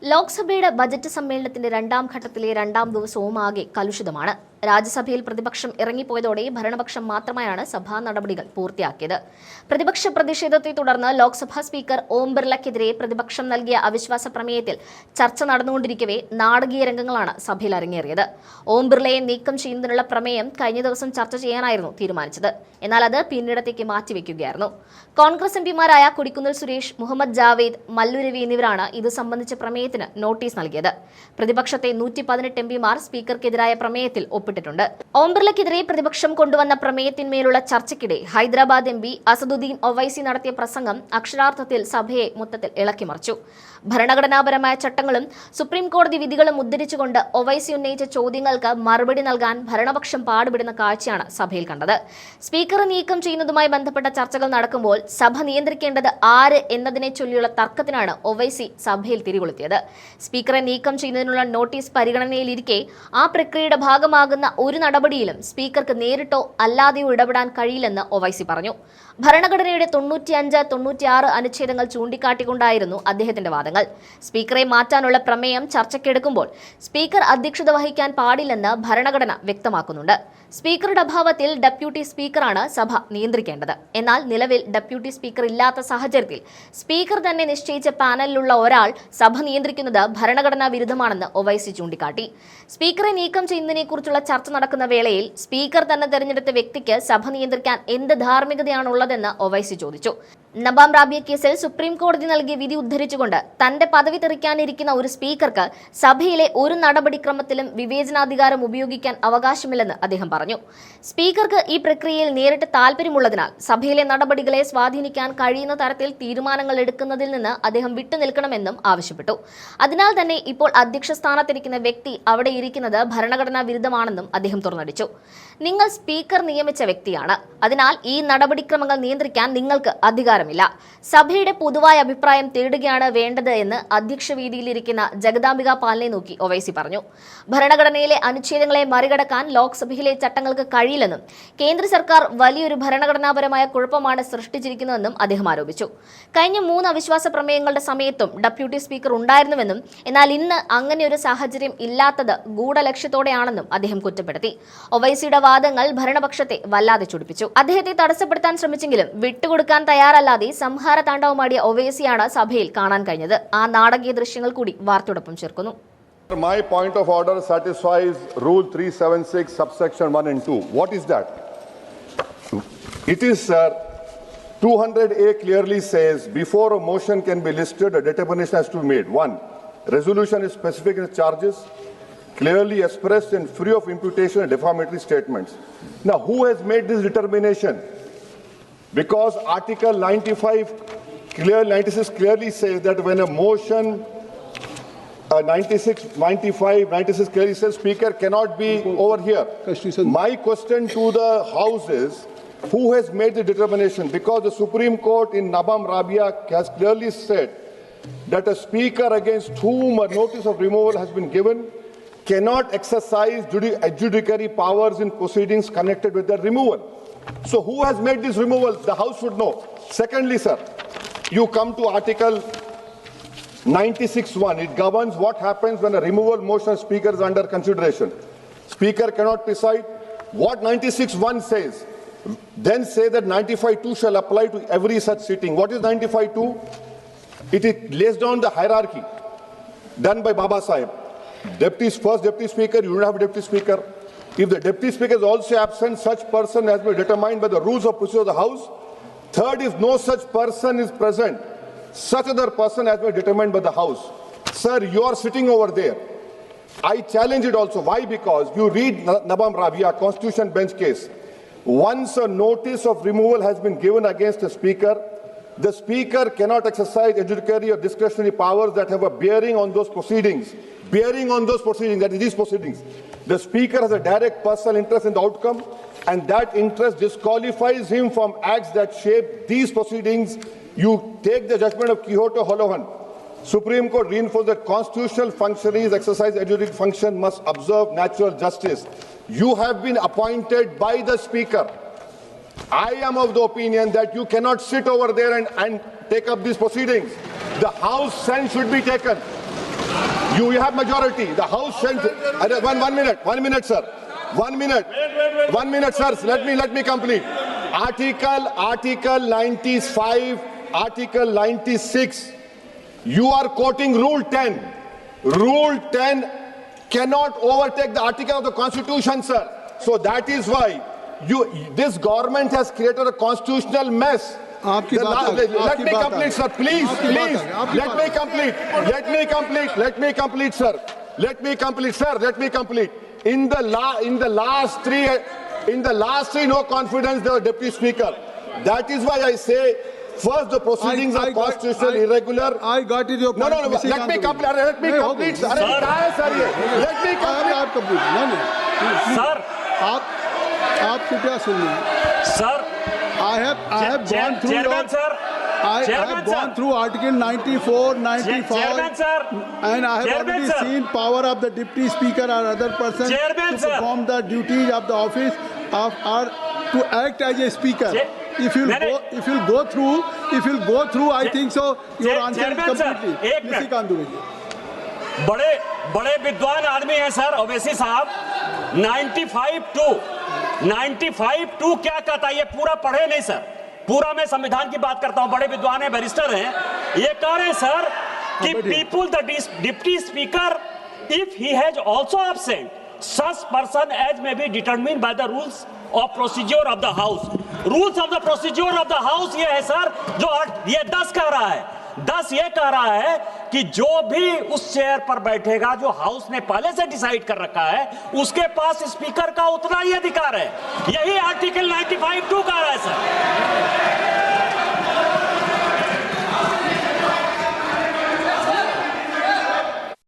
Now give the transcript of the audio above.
ലോക്സഭയുടെ budget സമ്മേളനത്തിന്റെ രണ്ടാം ഘട്ടത്തിലെ രണ്ടാം ദിവസവും ആകെ കലുഷിതമാണ്. രാജ്യസഭയിൽ പ്രതിപക്ഷം ഇറങ്ങിപ്പോയതോടെ ഭരണപക്ഷം മാത്രമായാണ് സഭാ നടപടികൾ പൂർത്തിയാക്കിയത്. പ്രതിപക്ഷ പ്രതിഷേധത്തെ തുടർന്ന് ലോക്സഭാ സ്പീക്കർ ഓം ബിർളയ്ക്കെതിരെ പ്രതിപക്ഷം നൽകിയ അവിശ്വാസ പ്രമേയത്തിൽ ചർച്ച നടന്നുകൊണ്ടിരിക്കവേ നാടകീയ രംഗങ്ങളാണ് സഭയിൽ അരങ്ങേറിയത്. ഓം ബിർളയെ നീക്കം ചെയ്യുന്നതിനുള്ള പ്രമേയം കഴിഞ്ഞ ദിവസം ചർച്ച ചെയ്യാനായിരുന്നു തീരുമാനിച്ചത്. എന്നാൽ അത് പിന്നീടത്തേക്ക് മാറ്റിവെക്കുകയായിരുന്നു. കോൺഗ്രസ് എംപിമാരായ കൊടിക്കുന്നിൽ സുരേഷ്, മുഹമ്മദ് ജാവേദ്, മല്ലു രവി എന്നിവരാണ് ഇത് സംബന്ധിച്ച പ്രമേയത്തിന് നോട്ടീസ് നൽകിയത്. പ്രതിപക്ഷത്തെ 118 എംപിമാർ സ്പീക്കർക്കെതിരായ പ്രമേയത്തിൽ ഒപ്പിട്ടിട്ടുണ്ട്. ഓം ബിർളയ്ക്കെതിരെ പ്രതിപക്ഷം കൊണ്ടുവന്ന പ്രമേയത്തിന്മേലുള്ള ചർച്ചയ്ക്കിടെ ഹൈദരാബാദ് എംപി അസദുദ്ദീൻ ഒവൈസി നടത്തിയ പ്രസംഗം അക്ഷരാർത്ഥത്തിൽ സഭയെ മൊത്തത്തിൽ ഇളക്കിമറിച്ചു. ഭരണഘടനാപരമായ ചട്ടങ്ങളും സുപ്രീം കോടതി വിധികളും ഉദ്ധരിച്ചുകൊണ്ട് ഒവൈസി ഉന്നയിച്ച ചോദ്യങ്ങൾക്ക് മറുപടി നൽകാൻ ഭരണപക്ഷം പാടുപെടുന്ന കാഴ്ചയാണ് സഭയിൽ കണ്ടത്. സ്പീക്കറെ നീക്കം ചെയ്യുന്നതുമായി ബന്ധപ്പെട്ട ചർച്ചകൾ നടക്കുമ്പോൾ സഭ നിയന്ത്രിക്കേണ്ടത് ആര് എന്നതിനെ ചൊല്ലിയുള്ള തർക്കത്തിനാണ് ഒവൈസി സഭയിൽ തിരികൊളുത്തിയത്. സ്പീക്കറെ നീക്കം ചെയ്യുന്നതിനുള്ള നോട്ടീസ് പരിഗണനയിലിരിക്കെ ആ പ്രക്രിയയുടെ ഭാഗമാകുന്ന ഒരു നടപടിയിലും സ്പീക്കർക്ക് നേരിട്ടോ അല്ലാതെയോ ഇടപെടാൻ കഴിയില്ലെന്ന് ഒവൈസി പറഞ്ഞു. ഭരണഘടനയുടെ 95, 96 അനുച്ഛേദങ്ങൾ ചൂണ്ടിക്കാട്ടിക്കൊണ്ടായിരുന്നു അദ്ദേഹത്തിന്റെ വാദങ്ങൾ. സ്പീക്കറെ മാറ്റാനുള്ള പ്രമേയം ചർച്ചയ്ക്കെടുക്കുമ്പോൾ സ്പീക്കർ അധ്യക്ഷത വഹിക്കാൻ പാടില്ലെന്ന് ഭരണഘടന വ്യക്തമാക്കുന്നുണ്ട്. സ്പീക്കറുടെ അഭാവത്തിൽ ഡെപ്യൂട്ടി സ്പീക്കറാണ് സഭ നിയന്ത്രിക്കേണ്ടത്. എന്നാൽ നിലവിൽ ഡെപ്യൂട്ടി സ്പീക്കർ ഇല്ലാത്ത സാഹചര്യത്തിൽ സ്പീക്കർ തന്നെ നിശ്ചയിച്ച പാനലിലുള്ള ഒരാൾ സഭ നിയന്ത്രിക്കുന്നത് ഭരണഘടനാ വിരുദ്ധമാണെന്ന് ഒവൈസി ചൂണ്ടിക്കാട്ടി. സ്പീക്കറെ നീക്കം ചെയ്യുന്നതിനെക്കുറിച്ചുള്ള ചർച്ച നടക്കുന്ന വേളയിൽ സ്പീക്കർ തന്നെ തെരഞ്ഞെടുത്ത വ്യക്തിക്ക് സഭ നിയന്ത്രിക്കാൻ എന്ത് ധാർമ്മികതയാണുള്ളതെന്ന് ഒവൈസി ചോദിച്ചു. നബാം റാബിയ കേസിൽ സുപ്രീം കോടതി നൽകിയ വിധി ഉദ്ധരിച്ചുകൊണ്ട് തന്റെ പദവി തെറിക്കാനിരിക്കുന്ന ഒരു സ്പീക്കർക്ക് സഭയിലെ ഒരു നടപടിക്രമത്തിലും വിവേചനാധികാരം ഉപയോഗിക്കാൻ അവകാശമില്ലെന്ന് അദ്ദേഹം പറഞ്ഞു. സ്പീക്കർക്ക് ഈ പ്രക്രിയയിൽ നേരിട്ട് താൽപര്യമുള്ളതിനാൽ സഭയിലെ നടപടികളെ സ്വാധീനിക്കാൻ കഴിയുന്ന തരത്തിൽ തീരുമാനങ്ങൾ എടുക്കുന്നതിൽ നിന്ന് അദ്ദേഹം വിട്ടുനിൽക്കണമെന്നും ആവശ്യപ്പെട്ടു. അതിനാൽ തന്നെ ഇപ്പോൾ അധ്യക്ഷ സ്ഥാനത്തിരിക്കുന്ന വ്യക്തി അവിടെ ഇരിക്കുന്നത് ഭരണഘടനാ വിരുദ്ധമാണെന്നും അദ്ദേഹം തുറന്നടിച്ചു. നിങ്ങൾ സ്പീക്കർ നിയമിച്ച വ്യക്തിയാണ്, അതിനാൽ ഈ നടപടിക്രമങ്ങൾ നിയന്ത്രിക്കാൻ നിങ്ങൾക്ക് അധികാരമില്ല. സഭയുടെ പൊതുവായ അഭിപ്രായം തേടുകയാണ് വേണ്ടത് എന്ന് അധ്യക്ഷ വേദിയിലിരിക്കുന്ന ജഗദാംബിക പാലിനെ നോക്കി ഒവൈസി പറഞ്ഞു. ഭരണഘടനയിലെ അനുച്ഛേദങ്ങളെ മറികടക്കാൻ ലോക്സഭയിലെ ചട്ടങ്ങൾക്ക് കഴിയില്ലെന്നും കേന്ദ്ര സർക്കാർ വലിയൊരു ഭരണഘടനാപരമായ കുഴപ്പമാണ് സൃഷ്ടിച്ചിരിക്കുന്നതെന്നും അദ്ദേഹം ആരോപിച്ചു. കഴിഞ്ഞ 3 അവിശ്വാസ പ്രമേയങ്ങളുടെ സമയത്തും ഡെപ്യൂട്ടി സ്പീക്കർ ഉണ്ടായിരുന്നുവെന്നും എന്നാൽ ഇന്ന് അങ്ങനെയൊരു സാഹചര്യം ഇല്ലാത്തത് ഗൂഢലക്ഷ്യത്തോടെയാണെന്നും അദ്ദേഹം കുറ്റപ്പെടുത്തി. ഒവൈസിയുടെ വാദങ്ങൾ ഭരണപക്ഷത്തെ വല്ലാതെ ചൊടിപ്പിച്ചു. അദ്ദേഹത്തെ തടസ്സപ്പെടുത്താൻ ശ്രമിച്ചെങ്കിലും വിട്ടുകൊടുക്കാൻ തയ്യാറല്ലാതെ സംഹാര താണ്ഡവമാടിയ ഒവൈസിയാണ് സഭയിൽ കാണാൻ കഴിഞ്ഞത്. ആ നാടകീയ ദൃശ്യങ്ങൾ കൂടി വാർത്തയോടൊപ്പം ചേർക്കുന്നു. My point of order satisfies Rule 376, subsection 1 and 2. What is that? It is, sir, 200A clearly says, before a motion can be listed, a determination has to be made. 1. Resolution is specific in its charges, clearly expressed and free of imputation and defamatory statements. Now, who has made this determination? Because Article 96 clearly says that when a motion 96 clearly says Speaker cannot be over here. My question to the House is, who has made the determination? Because the Supreme Court in Nabam Rabia has clearly said that a Speaker against whom a notice of removal has been given cannot exercise adjudicatory powers in proceedings connected with the removal. So who has made this removal? The House should know. Secondly, sir, you come to Article 96(1). It governs what happens when a removal motion of Speaker is under consideration. Speaker cannot preside. What 96(1) says, then say that 95(2) shall apply to every such sitting. What is 95(2)? It lays down the hierarchy done by Baba Sahib. First Deputy Speaker, you don't have a Deputy Speaker. If the Deputy Speaker is also absent, such person has been determined by the rules of procedure of the House. Third, if no such person is present, such other person has been determined by the House. Sir, you are sitting over there. I challenge it also. Why? Because you read Nabam Rabia, Constitution Bench case. Once a notice of removal has been given against a Speaker, the Speaker cannot exercise adjudicatory or discretionary powers that have a bearing on those proceedings. That is these proceedings. The Speaker has a direct personal interest in the outcome, and that interest disqualifies him from acts that shape these proceedings. You take the judgment of Quixote Holohan. Supreme Court reinforced that constitutional functionaries exercise adjudicative function must observe natural justice. You have been appointed by the Speaker. I am of the opinion that you cannot sit over there and take up these proceedings. The House sense should be taken. You have majority. The House sent. One minute, sir. 1 minute. 1 minute, sir. Let me complete. Article 95, Article 96. You are quoting Rule 10. Rule 10 cannot overtake the article of the Constitution, sir. So that is why this government has created a constitutional mess. Let me complete, sir. Please. Let me complete, sir. In the last three, no confidence, the Deputy Speaker. That is why I say, first, the proceedings are constitutional irregular. I got it. Your point. No. Let me complete. Let me complete. Sir, आप कृपया सुन लीजिए. Sir, I have gone through. Chairman, sir. I have gone through Article 94, 95, Chairman, sir. and I have Chairman, already sir. seen power of the Deputy Speaker or other person Chairman, to sir. perform the duties of the office or to act as a speaker. If you go through, I think so. Your answer is Chairman, sir. completely. एक minute. Nishikant Dubey ji. बड़े विद्वान आदमी हैं sir Owaisi साहब. 95(2) क्या कहता है ये पूरा पढ़े नहीं सर. पूरा मैं संविधान की बात करता हूं. बड़े विद्वान हैं, बैरिस्टर हैं. ये कह रहे हैं सर कि people the deputy speaker if he has also absent such person as may be determined by the rules of procedure of the house. Rules of the procedure of the house ये है sir जो ये 10 कह रहा है. 10 ये कह रहा है कि जो भी उस चेयर पर बैठेगा जो हाउस ने पहले से डिसाइड कर रखा है उसके पास स्पीकर का उतना ही अधिकार है. यही आर्टिकल 95(2) कह रहा है सर.